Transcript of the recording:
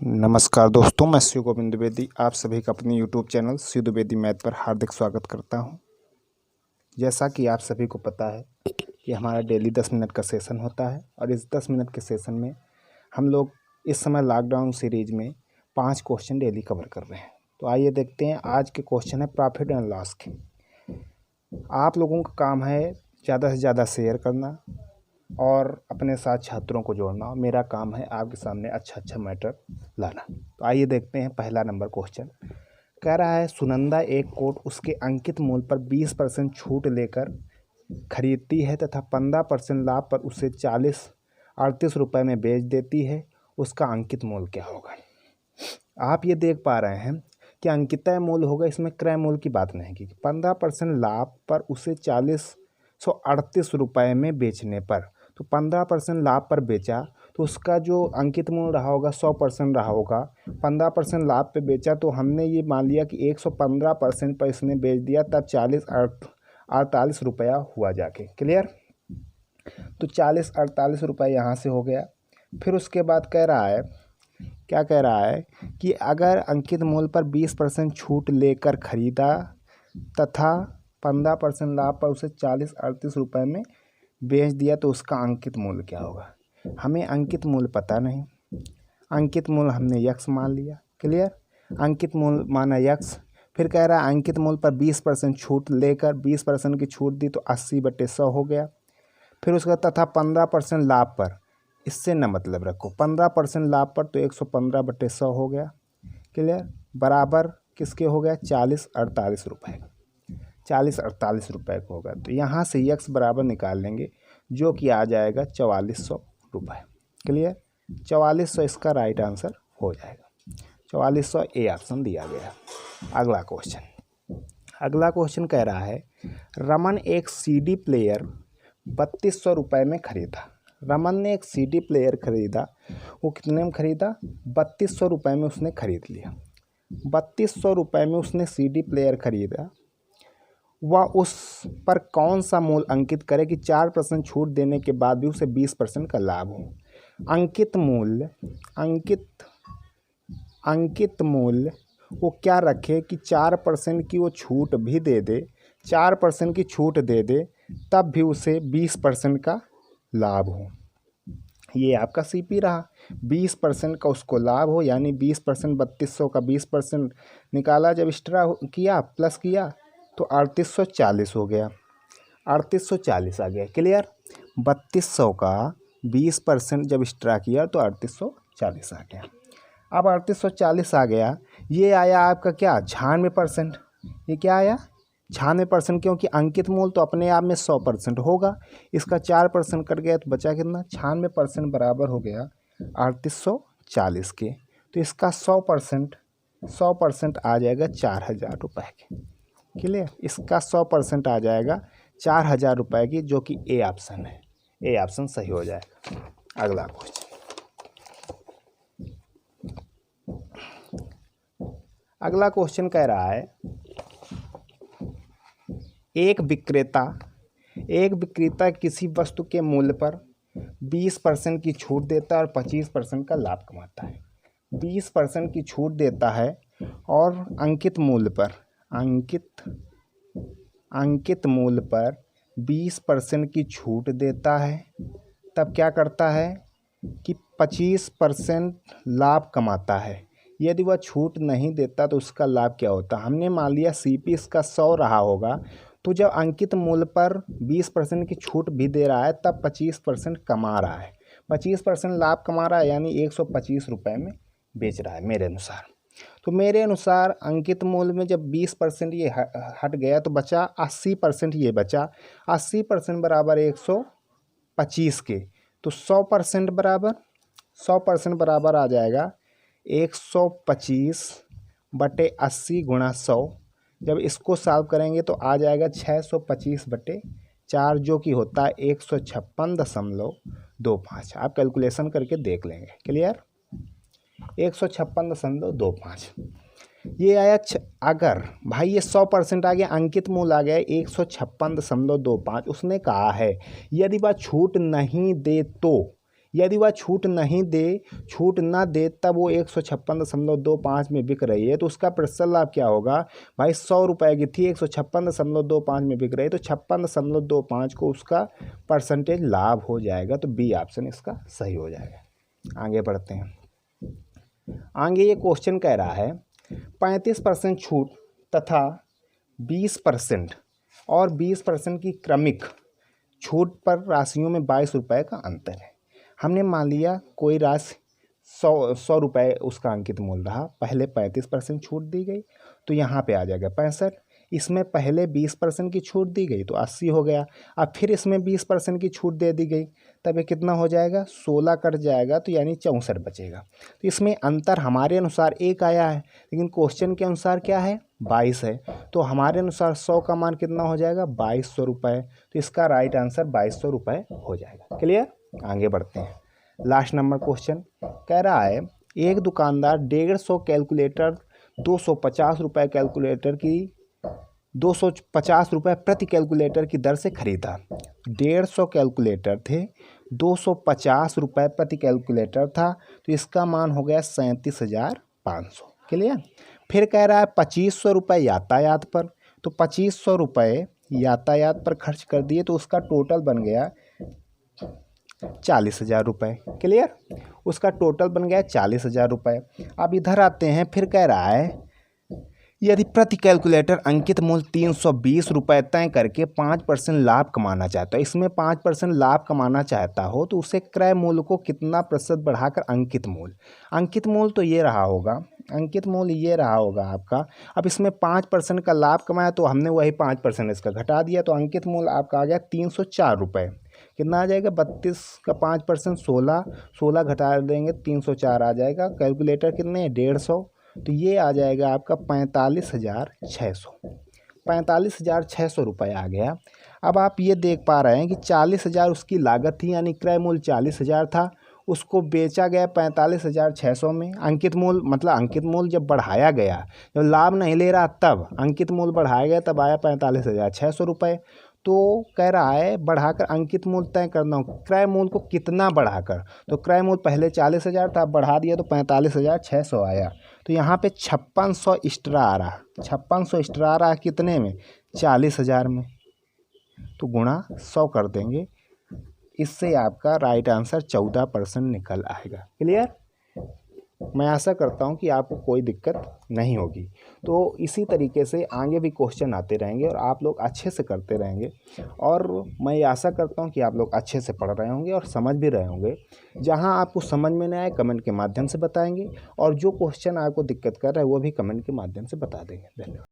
नमस्कार दोस्तों, मैं शिव गोविंद द्विवेदी आप सभी का अपने YouTube channel Shiv Dwivedi math पर हार्दिक स्वागत करता हूं। जैसा कि आप सभी को पता है कि हमारा डेली 10 मिनट का सेशन होता है और इस 10 मिनट के सेशन में हम लोग इस समय लॉकडाउन सीरीज में 5 क्वेश्चन डेली कवर कर रहे हैं। तो आइए देखते हैं। आज के क्वेश्चन है प्रॉफिट एंड लॉस के। आप लोगों का काम है ज़्यादा से ज़्यादा शेयर करना और अपने साथ छात्रों को जोड़ना। मेरा काम है आपके सामने अच्छा मैटर लाना। तो आइए देखते हैं। पहला नंबर क्वेश्चन कह रहा है, सुनंदा एक कोट उसके अंकित मूल्य पर 20% छूट लेकर खरीदती है तथा 15% लाभ पर उसे 38 रुपये में बेच देती है। उसका अंकित मूल्य क्या होगा? आप ये देख पा रहे हैं कि अंकित मूल्य होगा, इसमें क्रय मूल्य की बात नहीं की। 15% लाभ पर उसे 4038 रुपये में बेचने पर, तो 15% लाभ पर बेचा तो उसका जो अंकित मूल्य रहा होगा 100% रहा होगा। 15% लाभ पे बेचा तो हमने ये मान लिया कि 115% पर इसने बेच दिया, तब 48 रुपया हुआ जाके। क्लियर? तो 48 रुपये यहाँ से हो गया। फिर उसके बाद कह रहा है, क्या कह रहा है कि अगर अंकित मूल्य पर 20% छूट लेकर खरीदा तथा 15% लाभ पर उसे 38 रुपये में बेच दिया तो उसका अंकित मूल्य क्या होगा? हमें अंकित मूल्य पता नहीं, अंकित मूल्य हमने यक्स मान लिया। क्लियर? अंकित मूल्य माना यक्स। फिर कह रहा है अंकित मूल्य पर 20% छूट लेकर 20% की छूट दी तो 80/100 हो गया। फिर उसका तथा 15% लाभ पर, इससे न मतलब रखो, 15% लाभ पर तो 115/100 हो गया। क्लियर? बराबर किसके हो गया? 4048 रुपये। 4048 रुपये को होगा। तो यहाँ से यक्स बराबर निकाल लेंगे जो कि आ जाएगा 4400 रुपये। क्लियर? 4400 इसका राइट आंसर हो जाएगा। 4400 ए ऑप्शन दिया गया। अगला क्वेश्चन कह रहा है, रमन एक CD प्लेयर 3200 रुपये में खरीदा। रमन ने एक CD प्लेयर खरीदा। वो कितने में खरीदा? 3200 रुपये में उसने खरीद लिया। 3200 रुपये में उसने CD प्लेयर खरीदा। वह उस पर कौन सा मूल्य अंकित करे कि 4% छूट देने के बाद भी उसे 20% का लाभ हो? अंकित मूल्य वो क्या रखे कि 4% की वो छूट भी दे दे, 4% की छूट दे दे, तब भी उसे 20% का लाभ हो। ये आपका CP रहा। 20% का उसको लाभ हो, यानी 20% 3200 का 20% निकाला, जब एक्स्ट्रा किया प्लस किया तो 3840 हो गया। 3840 आ गया। क्लियर? 3200 का 20% जब एक्स्ट्रा किया तो 3840 आ गया। अब 3840 आ गया। ये आया आपका क्या? 96%। ये क्या आया? 96%, क्योंकि अंकित मूल्य तो अपने आप में 100% होगा। इसका 4% कट गया तो बचा कितना? 96% बराबर हो गया 3840 के। तो इसका 100% आ जाएगा 4000 रुपये के। क्लियर? इसका 100% आ जाएगा 4000 रुपये की, जो कि ए ऑप्शन है। ए ऑप्शन सही हो जाएगा। अगला क्वेश्चन कह रहा है, एक विक्रेता किसी वस्तु के मूल्य पर 20% की छूट देता है और 25% का लाभ कमाता है। 20% की छूट देता है और अंकित मूल्य पर 20% की छूट देता है, तब क्या करता है कि 25% लाभ कमाता है। यदि वह छूट नहीं देता तो उसका लाभ क्या होता? हमने मान लिया CP इसका 100 रहा होगा, तो जब अंकित मूल्य पर 20% की छूट भी दे रहा है तब 25% कमा रहा है। 25% लाभ कमा रहा है, यानी 125 रुपये में बेच रहा है मेरे अनुसार। तो मेरे अनुसार अंकित मूल्य में जब 20% ये हट गया तो बचा 80%। ये बचा 80% बराबर 125 के। तो 100% बराबर आ जाएगा 125/80 × 100। जब इसको सॉल्व करेंगे तो आ जाएगा 625/4, जो कि होता है 156.25। आप कैलकुलेशन करके देख लेंगे। क्लियर? 156.25 ये आया। अगर भाई ये 100% आ गया, अंकित मूल्य आ गया 156.25। उसने कहा है यदि वह छूट नहीं दे तो यदि वह छूट ना दे तब वो 156.25 में बिक रही है तो उसका प्रतिशत लाभ क्या होगा भाई। 100 रुपये की थी, 156.25 में बिक रही है तो 56.25 को उसका परसेंटेज लाभ हो जाएगा। तो बी ऑप्शन इसका सही हो जाएगा। आगे बढ़ते हैं। आगे ये क्वेश्चन कह रहा है 35% छूट तथा 20% और 20% की क्रमिक छूट पर राशियों में 22 रुपये का अंतर है। हमने मान लिया कोई राशि 100 रुपये उसका अंकित मूल्य रहा, पहले 35% छूट दी गई तो यहाँ पे आ जाएगा 65। इसमें पहले 20% की छूट दी गई तो 80 हो गया। अब फिर इसमें 20% की छूट दे दी गई तब ये कितना हो जाएगा, 16 कट जाएगा तो यानी 64 बचेगा। तो इसमें अंतर हमारे अनुसार 1 आया है, लेकिन क्वेश्चन के अनुसार क्या है 22 है। तो हमारे अनुसार 100 का मान कितना हो जाएगा 2200 रुपये। तो इसका राइट आंसर 2200 रुपये हो जाएगा। क्लियर। आगे बढ़ते हैं। लास्ट नंबर क्वेश्चन कह रहा है एक दुकानदार 150 कैलकुलेटर 250 रुपये कैलकुलेटर की 250 रुपये प्रति कैलकुलेटर की दर से खरीदा। 150 कैलकुलेटर थे, 250 रुपये प्रति कैलकुलेटर था तो इसका मान हो गया 37,500। क्लियर। फिर कह रहा है 2500 रुपये यातायात पर, तो 2500 रुपये यातायात पर खर्च कर दिए तो उसका टोटल बन गया 40,000 रुपये। क्लियर। उसका टोटल बन गया 40,000 रुपये। अब इधर आते हैं, फिर कह रहा है यदि प्रति कैलकुलेटर अंकित मूल्य 320 रुपये तय करके 5% लाभ कमाना चाहता है, इसमें 5% लाभ कमाना चाहता हो तो उसे क्रय मूल्य को कितना प्रतिशत बढ़ाकर अंकित मूल्य तो ये रहा होगा, अंकित मूल्य ये रहा होगा आपका। अब इसमें 5% का लाभ कमाया तो हमने वही 5% इसका घटा दिया तो अंकित मूल्य आपका आ गया 304 रुपये। कितना आ जाएगा 32 का 5% 16 घटा देंगे 304 आ जाएगा। कैलकुलेटर कितने 150 तो ये आ जाएगा आपका 45,600 रुपये आ गया। अब आप ये देख पा रहे हैं कि 40,000 उसकी लागत थी यानी क्रय मूल्य 40,000 था, उसको बेचा गया 45,600 में। अंकित मूल्य जब बढ़ाया गया, जब लाभ नहीं ले रहा तब अंकित मूल्य बढ़ाया गया तब आया 45,600 रुपये। तो कह रहा है बढ़ाकर अंकित मूल्य तय करना हो, क्रय मूल्य को कितना बढ़ाकर, तो क्रय मूल्य पहले 40,000 था, बढ़ा दिया तो 45,600 आया। तो यहाँ पे 5600 एक्स्ट्रा आ रहा, 5600 एक्स्ट्रा आ रहा कितने में 40,000 में, तो गुणा 100 कर देंगे। इससे आपका राइट आंसर 14% निकल आएगा। क्लियर। मैं आशा करता हूं कि आपको कोई दिक्कत नहीं होगी। तो इसी तरीके से आगे भी क्वेश्चन आते रहेंगे और आप लोग अच्छे से करते रहेंगे और मैं आशा करता हूं कि आप लोग अच्छे से पढ़ रहे होंगे और समझ भी रहे होंगे। जहां आपको समझ में नहीं आए कमेंट के माध्यम से बताएंगे और जो क्वेश्चन आपको दिक्कत कर रहा है वो भी कमेंट के माध्यम से बता देंगे। धन्यवाद।